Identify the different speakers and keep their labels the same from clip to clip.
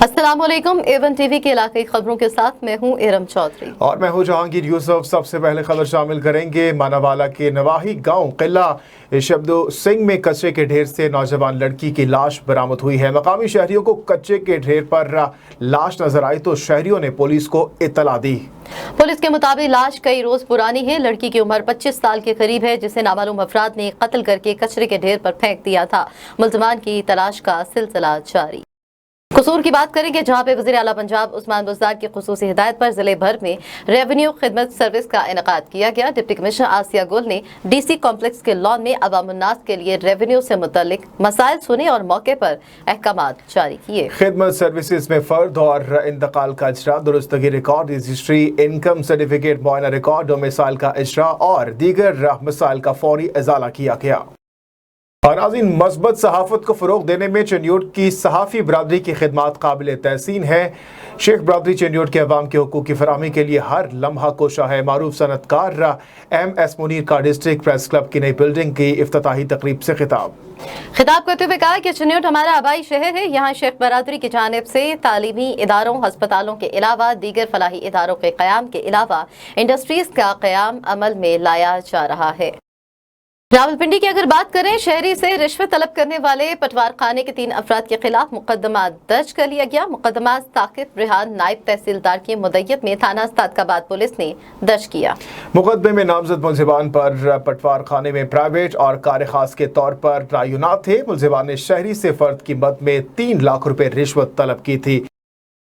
Speaker 1: अस्सलामुअलैकुम। Avon TV के इलाकाई खबरों के साथ मैं हूं इरम चौधरी
Speaker 2: और मैं हूं जहांगीर यूसुफ। सबसे पहले खबर शामिल करेंगे। मानावाला के नवाही गांव किला शब्दो सिंह में कचरे के ढेर से नौजवान लड़की की लाश बरामद हुई है। मकामी शहरियों को कचरे के ढेर पर लाश नजर आई तो शहरियों ने पुलिस को इत्तला दी।
Speaker 1: पुलिस के मुताबिक लाश कई रोज पुरानी है। लड़की की उम्र 25 साल के करीब है, जिसे नामालूम अफराद ने कत्ल करके कचरे के ढेर पर फेंक दिया था। मुल्ज़िमान की तलाश का सिलसिला जारी। कसूर की बात करेंगे, जहां पे वज़ीर आला पंजाब उस्मान बुज़दार की खुसूसी हिदायत पर जिले भर में रेवेन्यू खिदमत सर्विस का इनेकाद किया गया। डिप्टी कमिश्नर आसिया गुल ने डीसी कॉम्प्लेक्स के लॉन में अवामुन्नास के लिए रेवेन्यू से मुतल्लिक मसाइल सुने और मौके पर अहकामात जारी किए।
Speaker 2: खिदमत सर्विसेज में फर्द और इंतकाल का इजरा, दुरुस्तगी रिकॉर्ड रजिस्ट्री, इनकम सर्टिफिकेट, मुआयना रिकॉर्ड और मिसाइल का इजरा और दीगर मिसाइल का फौरी इजाला किया गया। और नाज़रीन, मस्बत सहाफत को फ़रोग़ देने में चंडियोट की सहाफ़ी बरादरी की खिदमात काबिल तहसीन है। शेख बरादरी चंडियोट के अवाम के हुकूक़ की फराहमी के लिए हर लम्हा कोशा है। मारूफ सनतकार MS मुनीर का डिस्ट्रिक्ट प्रेस क्लब की नई बिल्डिंग की इफ्तिताही तकरीब से खिताब
Speaker 1: करते हुए कहा कि चंडियोट हमारा आबाई शहर है। यहाँ शेख बरादरी की जानिब से तालीमी इदारों, हस्पतालों के अलावा दीगर फलाही इदारों के क़याम के अलावा इंडस्ट्रीज़ का क़याम अमल में लाया जा रहा है। रावलपिंडी की अगर बात करें, शहरी से रिश्वत तलब करने वाले पटवार खाने के 3 अफराद के खिलाफ मुकदमा दर्ज कर लिया गया। मुकदमा साकिब रेहान नायब तहसीलदार की मुद्दत में थाना सादकाबाद पुलिस ने दर्ज किया।
Speaker 2: मुकदमे में नामजद मुल्जिमान पर पटवार खाने में प्राइवेट और कार खास के तौर पर तयनात थे। मुल्जिमान ने शहरी से फर्द की मद में 3 लाख रुपए रिश्वत तलब की थी।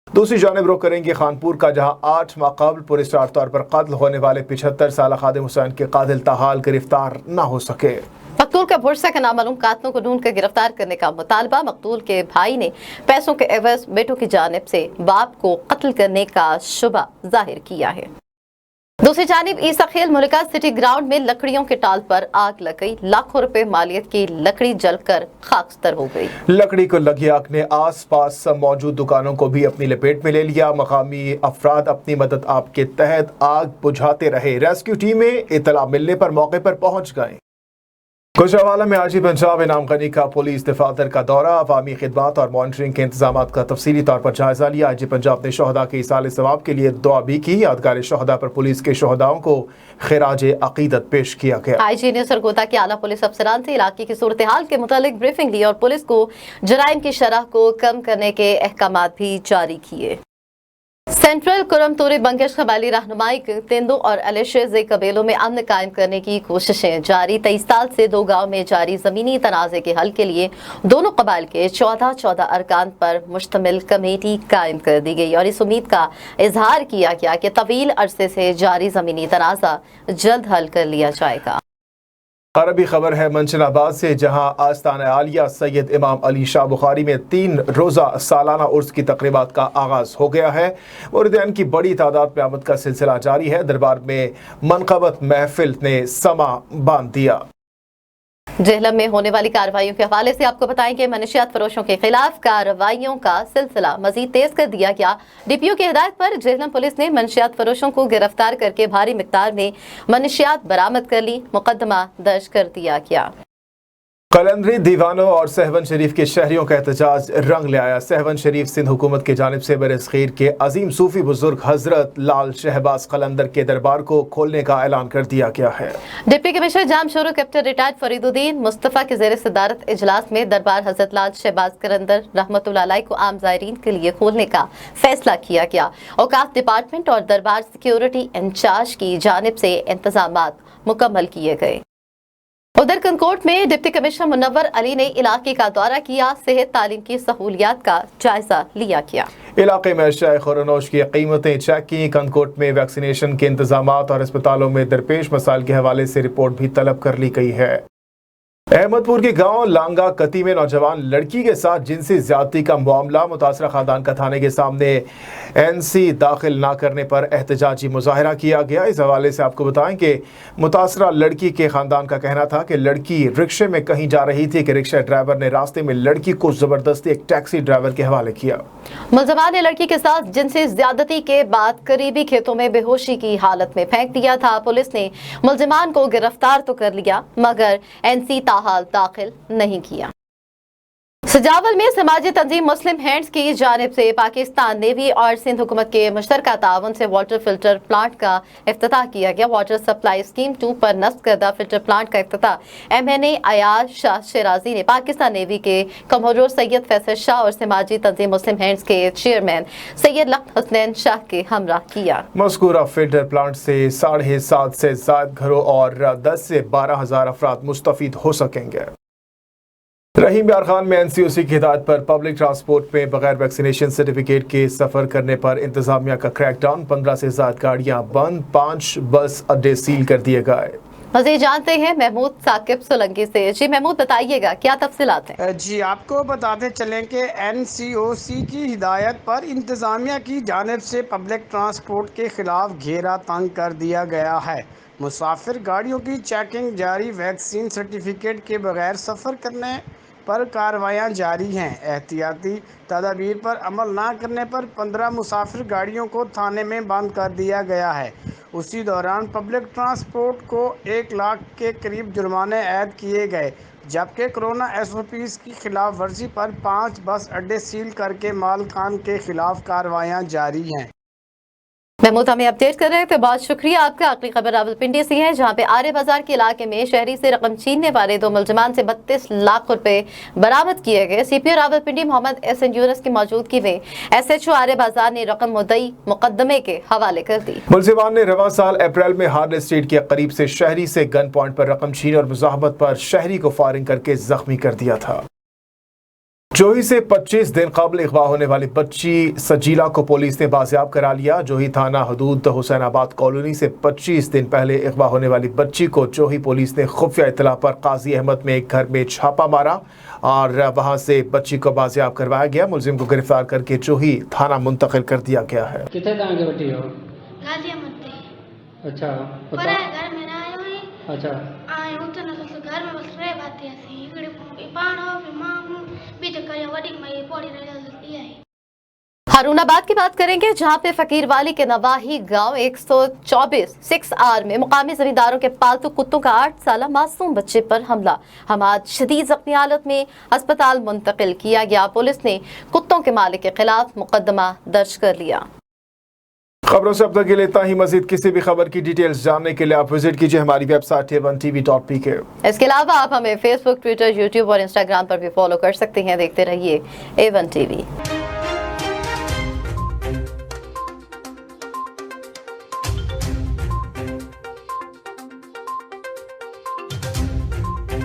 Speaker 2: दूसरी जानिब रुख करेंगे खानपुर का, जहां 8 माह कबल पुरस्कार तौर पर कत्ल होने वाले 75 साल खादिम हुसैन के कातिल ताहाल गिरफ्तार न हो सके।
Speaker 1: मकतूल का भुरसा के नामालूम कातलों को ढूंढ कर गिरफ्तार करने का मुतालबा। मकतूल के भाई ने पैसों के एवज बेटों की जानिब से बाप को कत्ल करने का शुबा जाहिर किया है। दूसरी जानिब ईसा खेल मुल्का सिटी ग्राउंड में लकड़ियों के टाल पर आग लग गई। लाखों रुपए मालियत की लकड़ी जलकर खाकस्तर हो गई।
Speaker 2: लकड़ी को लगी आग ने आस पास मौजूद दुकानों को भी अपनी लपेट में ले लिया। मकामी अफराद अपनी मदद आप के तहत आग बुझाते रहे। रेस्क्यू टीमें इतला मिलने पर मौके पर पहुंच गए। गुजरांवाला में आजी पंजाब इनाम गनी का पुलिस दफातर का दौरा, अवामी खिदमत और मॉनिटरिंग के इंतजाम का तफसीली तौर पर जायजा लिया। आजी पंजाब ने शहदा के इसाले सवाब के लिए दुआ भी की। यादगार शहदा पर पुलिस के शहदाओं को खिराज अकीदत पेश किया गया।
Speaker 1: IG ने सरगोदा के आला पुलिस अफसरान से इलाके की सूरत हाल के मुतालिक ब्रीफिंग ली और पुलिस को जराइम की शरह को कम करने के अहकामात भी जारी किए। सेंट्रल कुरमतोरे बंगश कबायली रहनुमाई तेंदू और अलेशे कबीलों में अमन कायम करने की कोशिशें जारी। 23 साल से 2 गाँव में जारी जमीनी तनाज़े के हल के लिए दोनों कबाइल के 14 अरकान पर मुश्तमिल कमेटी कायम कर दी गई और इस उम्मीद का इजहार किया गया कि तवील अरसे से जारी जमीनी तनाज़ा जल्द हल कर लिया जाएगा।
Speaker 2: अरबी खबर है मंशनाबाद से, जहां आस्ताना आलिया सैयद इमाम अली शाह बुखारी में 3 रोज़ा सालाना उर्स की तकरीबात का आगाज हो गया है। मुरीदान की बड़ी तादाद में आमद का सिलसिला जारी है। दरबार में मनक़बत महफिल ने समा बांध दिया।
Speaker 1: जेहलम में होने वाली कार्रवाइयों के हवाले से आपको बताएं कि मनशियात फरोशों के खिलाफ कार्रवाइयों का सिलसिला मजीद तेज कर दिया गया। DPO की हिदायत पर जेहलम पुलिस ने मनशियात फरोशों को गिरफ्तार करके भारी मिकदार में मनशियात बरामद कर ली। मुकदमा दर्ज कर दिया गया।
Speaker 2: कलंदरी दीवानों और सहवन शरीफ के शहरियों का एहतजाज रंग ले आया। सहवन शरीफ सिंध हुकूमत की जानिब से बरसखीर के अजीम सूफी बुजुर्ग हजरत लाल शहबाज कलंदर के दरबार को खोलने का ऐलान कर दिया गया है।
Speaker 1: Deputy commissioner Jam Shoro captain retired Fariduddin Mustafa के ज़ेर सदारत इजलास में दरबार हजरत लाल शहबाज कलंदर रहमतुल्लाह अलैह को आम ज़ायरीन के लिए खोलने का फैसला किया गया। औकाफ डिपार्टमेंट और दरबार सिक्योरिटी इंचार्ज की जानिब से इंतजामात मुकम्मल किए गए। उधर कनकोट में डिप्टी कमिश्नर मुनव्वर अली ने इलाके का दौरा किया। सेहत तालीम की सहूलियात का जायजा लिया गया। इलाके में
Speaker 2: अशिया खुरानोश की कीमतें चेक की। कनकोट में वैक्सीनेशन के इंतजाम और अस्पतालों में दरपेश मसाइल के हवाले से रिपोर्ट भी तलब कर ली गई है। अहमदपुर के गांव लांगा कती में नौजवान लड़की के साथ जिनसी ज्यादती का मामला, मुतासरा खानदान का थाने के सामने NC दाखिल ना करने पर एहतजाजी मुजाहरा किया गया। इस हवाले से आपको बताएं कि मुतासरा लड़की के खानदान का कहना था कि लड़की रिक्शे में कहीं जा रही थी कि रिक्शा ड्राइवर ने रास्ते में लड़की को जबरदस्ती एक टैक्सी ड्राइवर के हवाले किया।
Speaker 1: मुलजमान ने लड़की के साथ जिनसी ज्यादती के बाद करीबी खेतों में बेहोशी की हालत में फेंक दिया था। पुलिस ने मुलजमान को गिरफ्तार तो कर लिया मगर NC हाल दाखिल नहीं किया। सजावल में समाजी तंजीम मुस्लिम हैंड्स की जानिब से पाकिस्तान नेवी और सिंध हुकूमत के मुश्तरका ताउन से वाटर फिल्टर प्लांट का इफ्तिताह किया गया। वाटर सप्लाई स्कीम 2 पर नस्ब करदा फिल्टर प्लांट का इफ्तिताह MNA अयाज शाह शिराजी ने पाकिस्तान नेवी के कमोडोर सैयद फैसल शाह और समाजी तंजीम मुस्लिम हैंड्स के चेयरमैन सैयद लख्त हुसैन शाह के हमरा किया।
Speaker 2: मज़कूरा फिल्टर प्लांट से 7.5 से ज़ायद घरों और 10 से 12 हज़ार अफराद मुस्तफीद हो सकेंगे। रहीम यार खान में NCOC की हिदायत पर पब्लिक ट्रांसपोर्ट में बगैर वैक्सीनेशन सर्टिफिकेट के सफ़र करने पर इंतजामिया का क्रैकडाउन। 15 से ज़्यादा गाड़ियां बंद, 5 बस अड्डे सील कर दिए गए।
Speaker 1: मज़ीद जानते हैं महमूद साकिब सोलंकी से। जी महमूद, बताइएगा क्या तफसीलात हैं?
Speaker 3: जी आपको बताते चलें कि NCOC की हिदायत पर इंतज़ामिया की जानिब से पब्लिक ट्रांसपोर्ट के ख़िलाफ़ घेरा तंग कर दिया गया है। मुसाफिर गाड़ियों की चेकिंग जारी, वैक्सीन सर्टिफिकेट के बगैर सफ़र करने पर कार्रवाइयाँ जारी हैं। एहतियाती तदाबीर पर अमल ना करने पर 15 मुसाफिर गाड़ियों को थाने में बंद कर दिया गया है। उसी दौरान पब्लिक ट्रांसपोर्ट को 1 लाख के करीब जुर्माने ऐड किए गए, जबकि कोरोना SOPs की खिलाफ वर्जी पर 5 बस अड्डे सील करके मालकान के खिलाफ कार्रवाइयाँ जारी हैं।
Speaker 1: महमूद हमें अपडेट कर रहे थे, बहुत शुक्रिया आपका। अगली खबर रावलपिंडी से है, जहां पे आर्य बाजार के इलाके में शहरी से रकम छीनने वाले 2 मुलजमान से 32 लाख रुपए बरामद किए गए। CPO रावलपिंडी मोहम्मद SN यूनुस की मौजूदगी में SHO आर्य बाजार ने रकम मुद्दई मुकदमे के हवाले कर दी।
Speaker 2: मुलजिमान ने रवां साल अप्रैल में हार्ड स्ट्रीट के करीब से शहरी से गन पॉइंट पर रकम छीनी और मुजाहमत पर शहरी को फायरिंग करके जख्मी कर दिया था। जोही से 25 दिन कबल अगवा होने वाली बच्ची सजीला को पुलिस ने बाजियाब करा लिया। जोही थाना हदूद हुसैनाबाद कॉलोनी से 25 दिन पहले अगवा होने वाली बच्ची को जोही पुलिस ने खुफिया इत्तला पर काजी अहमद में एक घर में छापा मारा और वहां से बच्ची को बाजियाब करवाया गया। मुलजिम को गिरफ्तार करके जोही थाना मुंतकिल कर दिया गया है।
Speaker 4: कितने कहाँ की बेटी हो? अच्छा
Speaker 5: पर घर में आए हुए
Speaker 4: अच्छा
Speaker 5: आए उतना तो घर में बस रहे बातें ऐसी इकड़े पान हो फिर मां भी तो करे वडी में पड़ी रह जाती है।
Speaker 1: हारूनाबाद की बात करेंगे, जहां पे फकीरवाली के नवाही गांव 124 6R में मुकामी जमींदारों के पालतू कुत्तों का 8 साला मासूम बच्चे पर हमला। हमाद शदीद जख्मी हालत में अस्पताल मुंतकिल किया गया। पुलिस ने कुत्तों के मालिक के खिलाफ मुकदमा दर्ज कर लिया।
Speaker 2: खबरों से अब तक के लिए इतना ही। मजीद किसी भी खबर की डिटेल्स जानने के लिए आप विजिट कीजिए हमारी वेबसाइट a1tv.pk।
Speaker 1: इसके अलावा आप हमें फेसबुक, ट्विटर, यूट्यूब और इंस्टाग्राम पर भी फॉलो कर सकते हैं। देखते रहिए A1 TV।